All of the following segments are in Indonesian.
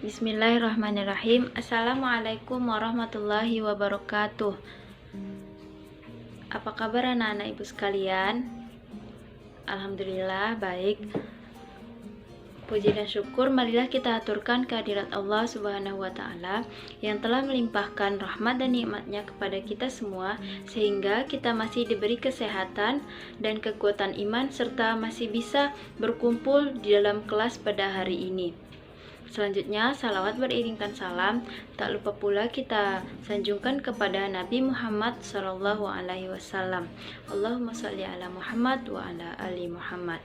Bismillahirrahmanirrahim. Assalamualaikum warahmatullahi wabarakatuh. Apa kabar anak-anak ibu sekalian? Alhamdulillah baik. Puji dan syukur marilah kita aturkan kehadirat Allah Subhanahu wa Ta'ala yang telah melimpahkan rahmat dan nikmatnya kepada kita semua, sehingga kita masih diberi kesehatan dan kekuatan iman serta masih bisa berkumpul di dalam kelas pada hari ini. Selanjutnya, salawat beriringkan salam, tak lupa pula kita sanjungkan kepada Nabi Muhammad Sallallahu Alaihi Wasallam. Allahumma sholli ala Muhammad wa ala ali Muhammad.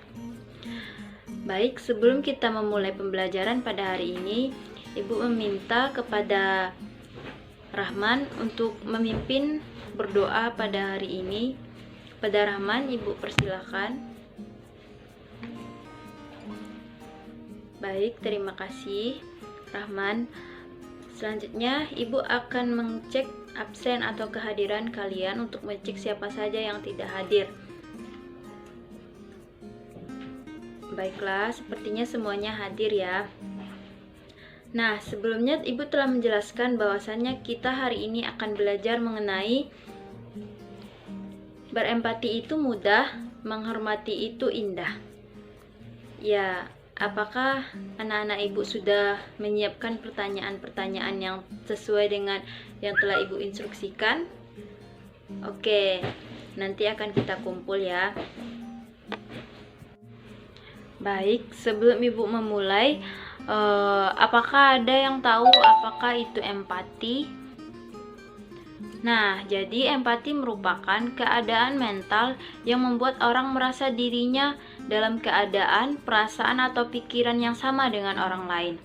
Baik, sebelum kita memulai pembelajaran pada hari ini, Ibu meminta kepada Rahman untuk memimpin berdoa pada hari ini. Pada Rahman, Ibu persilakan. Baik, terima kasih Rahman. Selanjutnya, Ibu akan mengecek absen atau kehadiran kalian untuk mengecek siapa saja yang tidak hadir. Baiklah, sepertinya semuanya hadir ya. Nah, sebelumnya Ibu telah menjelaskan bahwasannya kita hari ini akan belajar mengenai berempati itu mudah, menghormati itu indah. Ya, apakah anak-anak Ibu sudah menyiapkan pertanyaan-pertanyaan yang sesuai dengan yang telah Ibu instruksikan? Oke, nanti akan kita kumpul ya. Baik, sebelum Ibu memulai, apakah ada yang tahu apakah itu empati? Nah, jadi empati merupakan keadaan mental yang membuat orang merasa dirinya dalam keadaan, perasaan, atau pikiran yang sama dengan orang lain.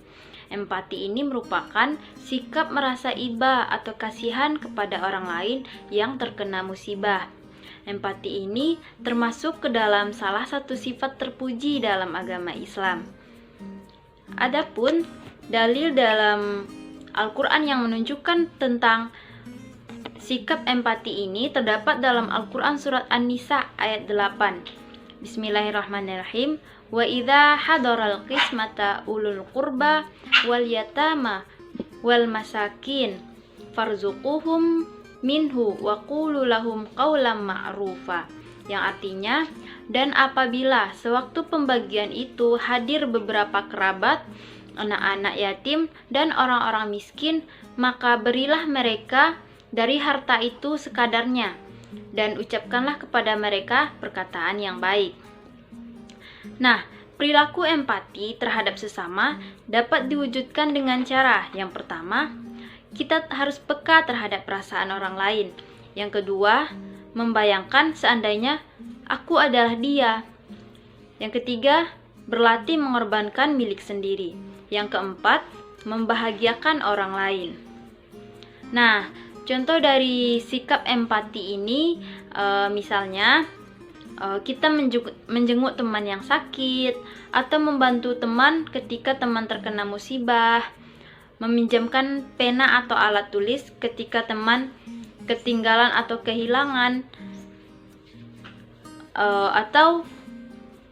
Empati ini merupakan sikap merasa iba atau kasihan kepada orang lain yang terkena musibah. Empati ini termasuk ke dalam salah satu sifat terpuji dalam agama Islam. Adapun dalil dalam Al-Quran yang menunjukkan tentang sikap empati ini terdapat dalam Al-Quran surat An-Nisa ayat 8. Bismillahirrahmanirrahim. Wa idza hadaral qismata ulul qurba wal yatama wal masakin farzuquhum minhu wa qulu lahum qawlan ma'rufa. Yang artinya, dan apabila sewaktu pembagian itu hadir beberapa kerabat, anak-anak yatim dan orang-orang miskin, maka berilah mereka dari harta itu sekadarnya, dan ucapkanlah kepada mereka perkataan yang baik. Nah, perilaku empati terhadap sesama dapat diwujudkan dengan cara yang pertama, kita harus peka terhadap perasaan orang lain. Yang kedua, membayangkan seandainya aku adalah dia. Yang ketiga, berlatih mengorbankan milik sendiri. Yang keempat, membahagiakan orang lain. Nah, contoh dari sikap empati ini, misalnya kita menjenguk teman yang sakit, atau membantu teman ketika teman terkena musibah, meminjamkan pena atau alat tulis ketika teman ketinggalan atau kehilangan, atau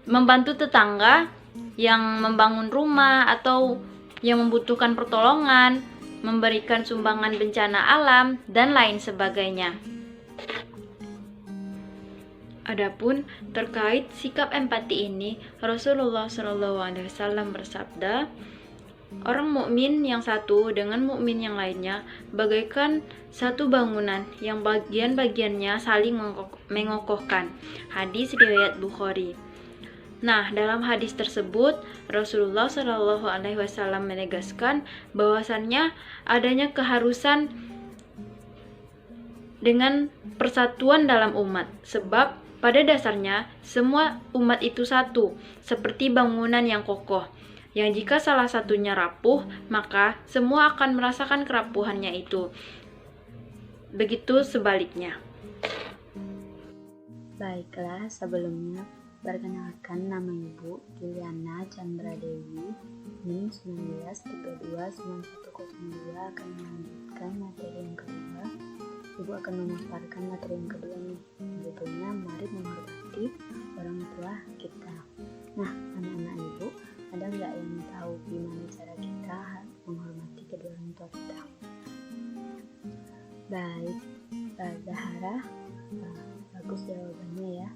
membantu tetangga yang membangun rumah atau yang membutuhkan pertolongan, memberikan sumbangan bencana alam, dan lain sebagainya. Adapun terkait sikap empati ini, Rasulullah SAW bersabda, orang mukmin yang satu dengan mukmin yang lainnya bagaikan satu bangunan yang bagian-bagiannya saling mengokohkan. Hadis riwayat Bukhari. Nah, dalam hadis tersebut Rasulullah SAW menegaskan bahwasannya adanya keharusan dengan persatuan dalam umat, sebab pada dasarnya semua umat itu satu, seperti bangunan yang kokoh, yang jika salah satunya rapuh, maka semua akan merasakan kerapuhannya itu. Begitu sebaliknya. Baiklah, sebelumnya perkenalkan, nama Ibu Juliana Chandra Dewi, NIM 19329102, akan melanjutkan materi yang kedua. Ibu akan memaparkan materi yang kedua nih, judulnya mari menghormati orang tua kita. Nah, anak-anak Ibu, ada nggak yang tahu gimana cara kita Baik, Zahara, bagus jawabannya ya.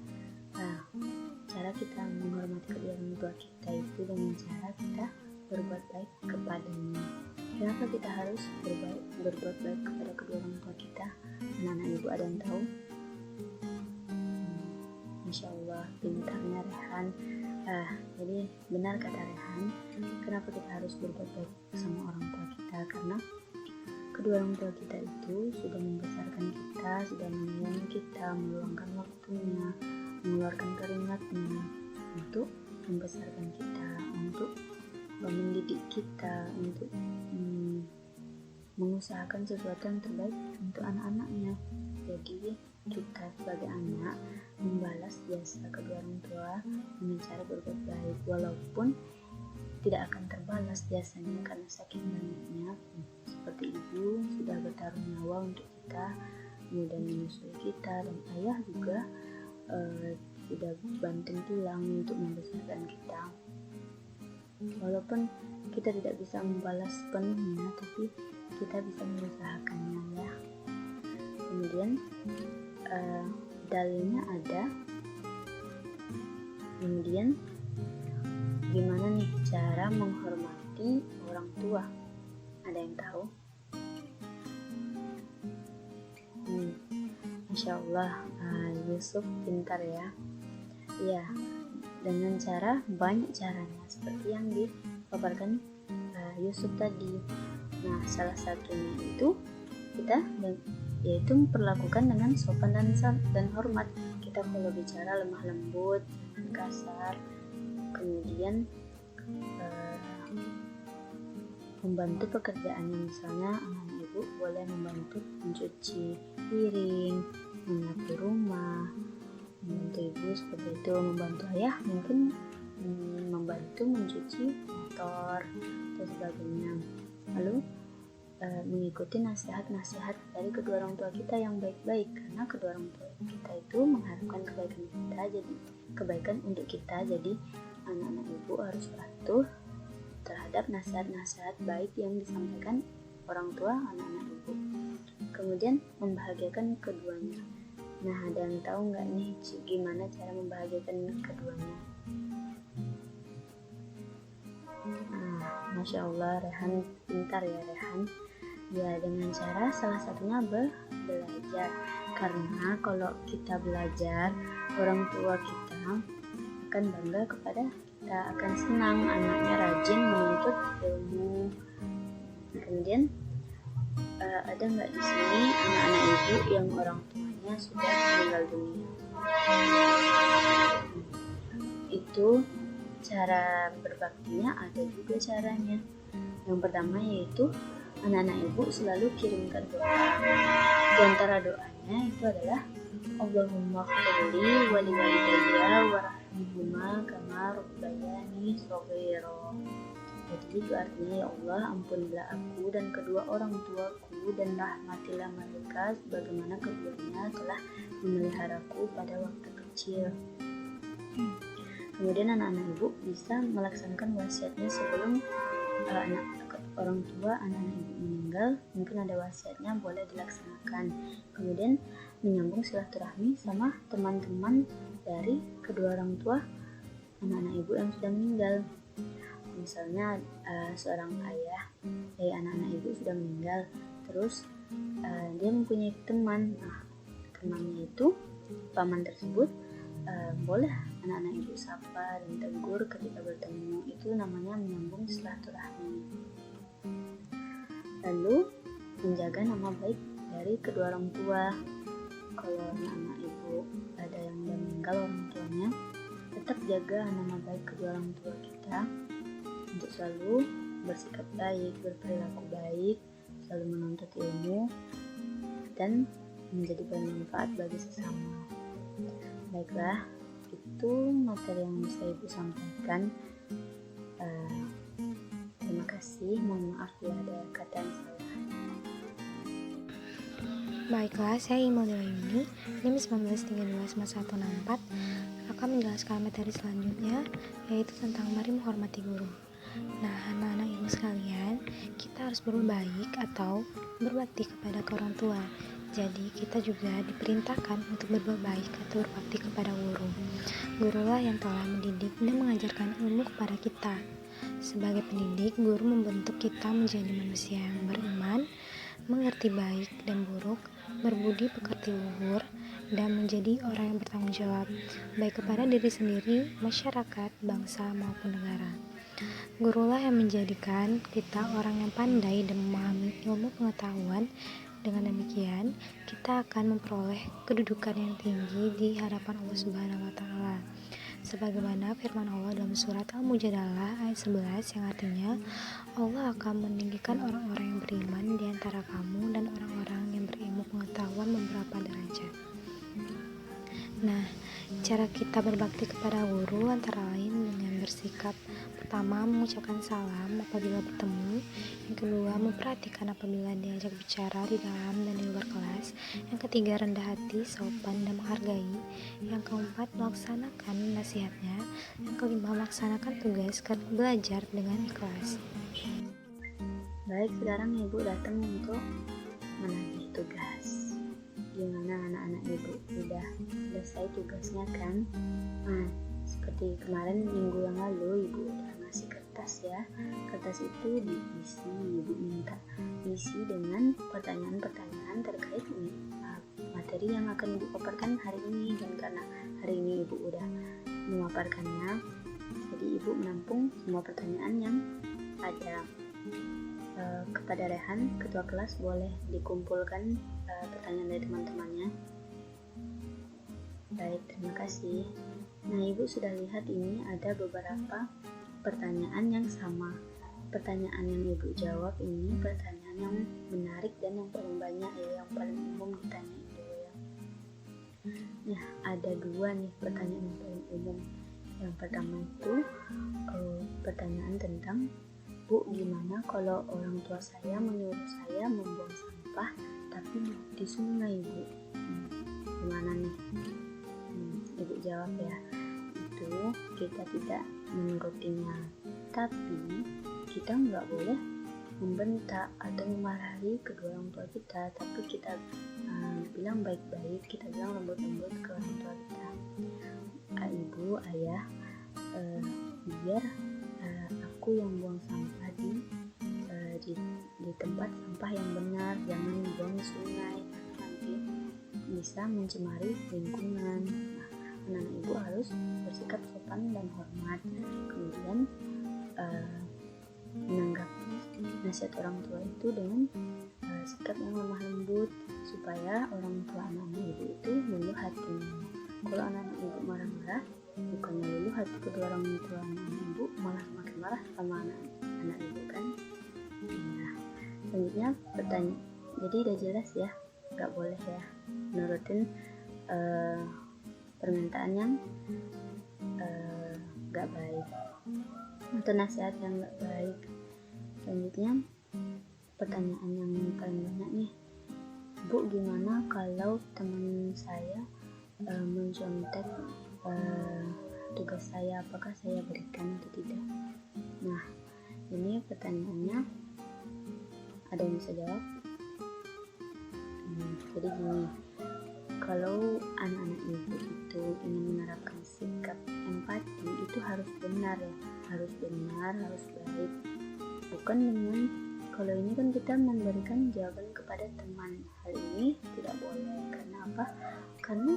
Cara kita menghormati kedua orang tua kita itu dengan cara kita berbuat baik kepadanya. Kenapa kita harus berbuat baik kepada kedua orang tua kita? Anak-anak ibu ada yang tahu? Masya Allah, pintarnya Rehan. Jadi benar kata Rehan, kenapa kita harus berbuat baik sama orang tua kita? Karena kedua orang tua kita itu sudah membesarkan kita, sudah menyayangi kita, meluangkan waktunya, mengeluarkan keringatnya untuk membesarkan kita, untuk mendidik kita, untuk mengusahakan sesuatu yang terbaik untuk anak-anaknya. Jadi kita sebagai anak membalas jasa kedua orang tua dengan cara berbuat baik, walaupun tidak akan terbalas jasanya karena saking banyaknya. Seperti ibu sudah bertaruh nyawa untuk kita, kemudian menyusui kita, dan ayah juga sudah banting tulang untuk membesarkan kita. Walaupun kita tidak bisa membalas penuhnya, tapi kita bisa mengusahakannya ya. Kemudian dalilnya ada. Kemudian gimana nih cara menghormati orang tua? Ada yang tahu? Masya Allah, Yusuf pintar ya. Iya, dengan cara banyak caranya seperti yang dipaparkan Yusuf tadi. Nah, salah satunya itu kita yaitu memperlakukan dengan sopan dan hormat. Kita kalau bicara lemah lembut, jangan kasar. Kemudian membantu pekerjaannya, misalnya anak ibu boleh membantu mencuci piring, menyapu rumah, membantu ibu seperti itu. Membantu ayah mungkin membantu mencuci motor dan sebagainya. Lalu mengikuti nasihat-nasihat dari kedua orang tua kita yang baik-baik, karena kedua orang tua kita itu mengharapkan kebaikan kita, jadi kebaikan untuk kita. Jadi anak-anak ibu harus patuh terhadap nasihat-nasihat baik yang disampaikan orang tua anak-anak ibu. Kemudian membahagiakan keduanya. Nah, ada yang tahu nggak nih gimana cara membahagiakan keduanya? Masya Allah, Rehan pintar ya Rehan. Ya, dengan cara salah satunya belajar. Karena kalau kita belajar, orang tua kita akan bangga kepada kita, akan senang anaknya rajin menuntut ilmu. Kemudian ada nggak di sini anak-anak ibu yang orang tuanya sudah meninggal dunia? Itu cara berbaktinya ada juga caranya. Yang pertama yaitu anak-anak ibu selalu kirimkan doa. Di antara doanya itu adalah Allahumma khfirli wa liwalidayya warhamhuma kama rabbayani shaghira. Jadi itu artinya, ya Allah, ampunilah aku dan kedua orang tuaku dan rahmatilah mereka sebagaimana keduanya telah memeliharaku pada waktu kecil. Kemudian anak-anak ibu bisa melaksanakan wasiatnya sebelum orang tua anak-anak ibu meninggal, mungkin ada wasiatnya boleh dilaksanakan. Kemudian menyambung silaturahmi sama teman-teman dari kedua orang tua anak-anak ibu yang sudah meninggal. Misalnya seorang ayah dari anak-anak ibu sudah meninggal, terus dia mempunyai teman. Nah, temannya itu paman tersebut boleh anak-anak ibu sapa dan tegur ketika bertemu. Itu namanya menyambung silaturahmi. Lalu menjaga nama baik dari kedua orang tua. Kalau anak-anak ibu ada yang sudah meninggal orang tuanya, tetap jaga nama baik kedua orang tua kita untuk selalu bersikap baik, berperilaku baik, selalu menuntut ilmu, dan menjadi bermanfaat bagi sesama. Baiklah, itu materi yang bisa ibu sampaikan. Terima kasih, mohon maaf bila ada kata yang salah. Baiklah, saya Imelda Yuni, NIM 19329164, akan menjelaskan materi selanjutnya, yaitu tentang mari menghormati guru. Nah, anak-anak ibu sekalian, kita harus harus berbuat baik atau berbakti kepada orang tua. Jadi kita juga diperintahkan untuk berbuat baik atau berbakti kepada guru. Gurulah yang telah mendidik dan mengajarkan ilmu kepada kita. Sebagai pendidik, guru membentuk kita menjadi manusia yang beriman, mengerti baik dan buruk, berbudi pekerti luhur, dan menjadi orang yang bertanggung jawab, baik kepada diri sendiri, masyarakat, bangsa, maupun negara. Gurulah yang menjadikan kita orang yang pandai dan memahami ilmu pengetahuan. Dengan demikian, kita akan memperoleh kedudukan yang tinggi di hadapan Allah Subhanahu wa Ta'ala. Sebagaimana firman Allah dalam surat Al-Mujadalah ayat 11 yang artinya, Allah akan meninggikan orang-orang yang beriman di antara kamu dan orang-orang yang berilmu pengetahuan beberapa derajat. Nah, cara kita berbakti kepada guru antara lain dengan bersikap: pertama, mengucapkan salam apabila bertemu; yang kedua, memperhatikan apabila diajak bicara di dalam dan di luar kelas; yang ketiga, rendah hati, sopan, dan menghargai; yang keempat, melaksanakan nasihatnya; yang kelima, melaksanakan tugas karena belajar dengan ikhlas. Baik, sekarang Ibu datang untuk menagih tugas. Gimana anak-anak Ibu? Udah selesai tugasnya kan? Nah, seperti kemarin minggu yang lalu Ibu udah ngasih kertas ya. Kertas itu diisi, Ibu minta isi dengan pertanyaan-pertanyaan terkait materi yang akan Ibu paparkan hari ini. Dan karena hari ini Ibu udah memaparkannya, jadi Ibu menampung semua pertanyaan yang ada. Kepada Rehan, ketua kelas, boleh dikumpulkan pertanyaan dari teman-temannya. Baik, terima kasih. Nah, Ibu sudah lihat ini ada beberapa pertanyaan yang sama. Pertanyaan yang Ibu jawab ini pertanyaan yang menarik dan yang paling banyak ya, yang paling umum ditanya itu ya. Nah, ada dua nih pertanyaan yang paling umum. Yang pertama itu pertanyaan tentang, Bu, gimana kalau orang tua saya menyuruh saya membuang sampah tapi di sungai, Bu? Gimana nih? Ibu jawab ya, itu kita tidak menurutinya, tapi kita nggak boleh membentak atau memarahi kedua orang tua kita, tapi kita bilang baik-baik, kita bilang lembut-lembut ke orang tua kita. Ibu, ayah, biar aku yang buang sampah di tempat sampah yang benar, jangan buang di sungai, nanti bisa mencemari lingkungan. Nah, anak-anak Ibu harus bersikap sopan dan hormat, kemudian menanggapi nasihat orang tua itu dengan sikap yang lemah lembut, supaya orang tua anak-anak Ibu itu luluh hatinya. Kalau anak-anak Ibu marah-marah, bukannya luluh hati kedua orang tua anak-anak Ibu, malah makin marah sama anak Ibu kan. Nah, selanjutnya pertanyaan, jadi udah jelas ya, gak boleh ya nurutin permintaan yang gak baik atau nasihat yang gak baik. Selanjutnya pertanyaan yang paling banyak nih, Bu, gimana kalau teman saya mencontek tugas saya, apakah saya berikan atau tidak? Nah, ini pertanyaannya, ada yang bisa jawab? Jadi gini, kalau anak-anak Ibu itu ingin menerapkan sikap empati, itu harus benar ya, harus benar, harus baik. Bukan dengan, kalau ini kan kita memberikan jawaban kepada teman, hal ini tidak boleh. Karena apa? Karena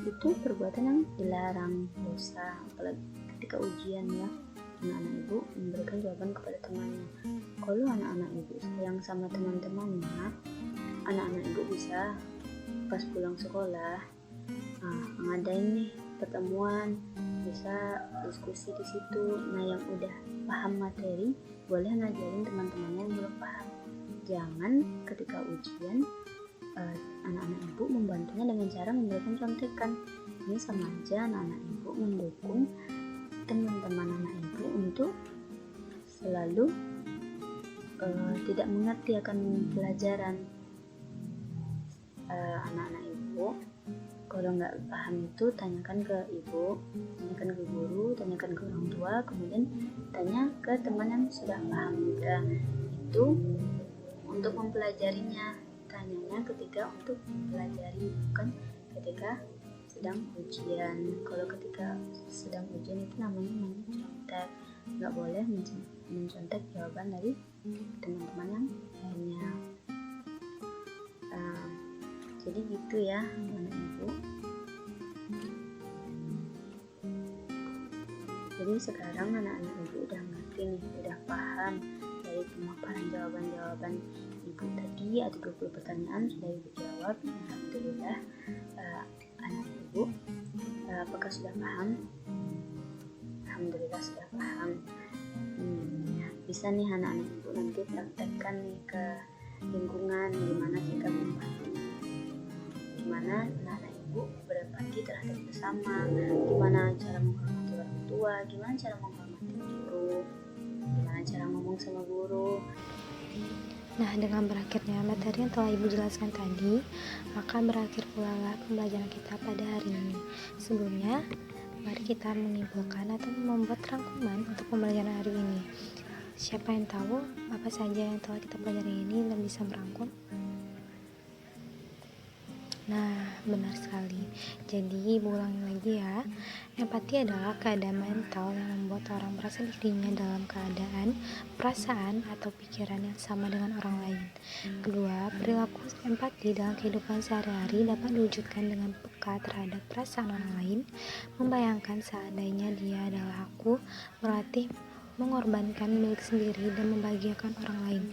itu perbuatan yang dilarang, dosa. Apalagi ketika ujian ya, anak-anak Ibu memberikan jawaban kepada temannya. Kalau anak-anak Ibu sayang sama teman-temannya, anak-anak Ibu bisa pas pulang sekolah ngadain nih pertemuan, bisa diskusi di situ. Nah, yang udah paham materi boleh ngajarin teman-temannya yang belum paham. Jangan ketika ujian anak-anak Ibu membantunya dengan cara memberikan contekan. Ini sama aja anak-anak Ibu mendukung teman-teman anak Ibu untuk selalu tidak mengerti akan pelajaran. Anak-anak Ibu kalau nggak paham itu tanyakan ke Ibu, tanyakan ke guru, tanyakan ke orang tua, kemudian tanya ke teman yang sudah paham juga. itu untuk mempelajarinya. Tanyanya ketika untuk mempelajari, bukan ketika sedang ujian. Kalau ketika sedang ujian itu namanya mencontek, nggak boleh mencontek jawaban dari teman-teman yang lainnya. Jadi gitu ya anak ibu. Jadi sekarang anak-anak ibu udah ngerti nih, udah paham dari pemaparan jawaban-jawaban ibu tadi. Ada 20 pertanyaan sudah ibu jawab. Alhamdulillah. Anak ibu, apakah sudah paham? Alhamdulillah sudah paham. Bisa nih anak-anak ibu nanti praktekkan nih ke lingkungan, gimana sikap empati, gimana anak-anak ibu berempati terhadap sesama, gimana cara menghormati orang tua, gimana cara menghormati guru, gimana cara ngomong sama guru. Nah, dengan berakhirnya materi yang telah Ibu jelaskan tadi, maka berakhir pula lah pembelajaran kita pada hari ini. Sebelumnya, mari kita menyimpulkan atau membuat rangkuman untuk pembelajaran hari ini. Siapa yang tahu apa saja yang telah kita pelajari ini dan bisa merangkum? Nah, benar sekali. Jadi, Ibu ulangi lagi ya. Empati adalah keadaan mental yang membuat orang merasa dirinya dalam keadaan, perasaan, atau pikiran yang sama dengan orang lain. Kedua, perilaku empati dalam kehidupan sehari-hari dapat diwujudkan dengan peka terhadap perasaan orang lain, membayangkan seandainya dia adalah aku, berlatih mengorbankan milik sendiri dan membahagiakan orang lain.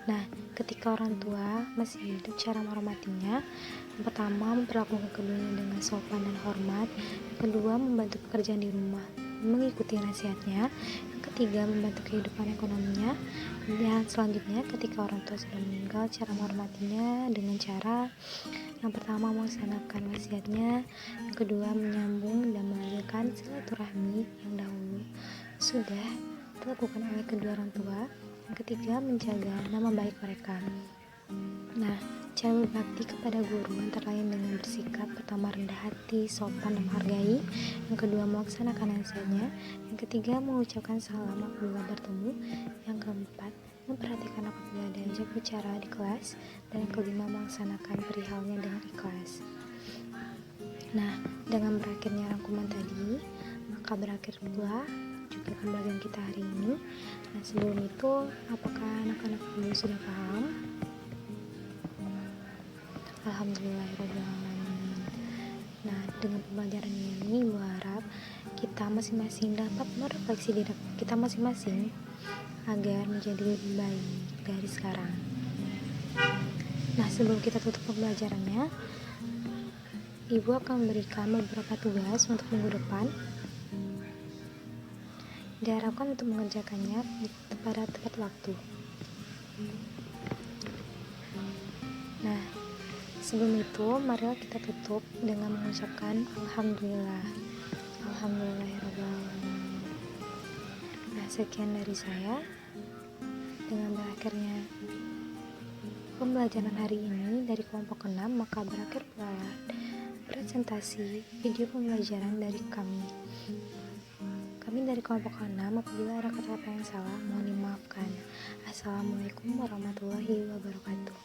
Nah, ketika orang tua masih hidup, cara menghormatinya, yang pertama memperlakukan keduanya dengan sopan dan hormat, yang kedua membantu pekerjaan di rumah, mengikuti nasihatnya, yang ketiga membantu kehidupan ekonominya, dan selanjutnya ketika orang tua sudah meninggal, cara menghormatinya dengan cara yang pertama melaksanakan wasiatnya, yang kedua menyambung dan melanjutkan silaturahmi yang dahulu sudah dilakukan oleh kedua orang tua, yang ketiga menjaga nama baik mereka. Nah, cara berbakti kepada guru antara lain dengan bersikap pertama rendah hati, sopan dan menghargai, yang kedua melaksanakan nasihatnya, yang ketiga mengucapkan salam apabila bertemu, yang keempat memperhatikan apabila diajak bicara di kelas, dan yang kelima melaksanakan perihalnya dengan ikhlas. Nah, dengan berakhirnya rangkuman tadi, maka berakhir pula juga pembelajaran kita hari ini. Nah, sebelum itu, apakah anak-anak ibu sudah paham? Alhamdulillahirrahmanirrahim. Nah, dengan pembelajaran ini, ibu harap kita masing-masing dapat merefleksi diri kita masing-masing agar menjadi lebih baik dari sekarang. Nah, sebelum kita tutup pembelajarannya, ibu akan memberikan beberapa tugas untuk minggu depan. Diharapkan untuk mengerjakannya pada tepat waktu. Nah, sebelum itu, marilah kita tutup dengan mengucapkan Alhamdulillah. Alhamdulillahirrahmanirrahim. Nah, sekian dari saya. Dengan berakhirnya pembelajaran hari ini dari kelompok 6, maka berakhir pula presentasi video pembelajaran dari kami. Kami dari kelompok 6, apabila ada kata-kata yang salah, mohon dimaafkan. Assalamualaikum warahmatullahi wabarakatuh.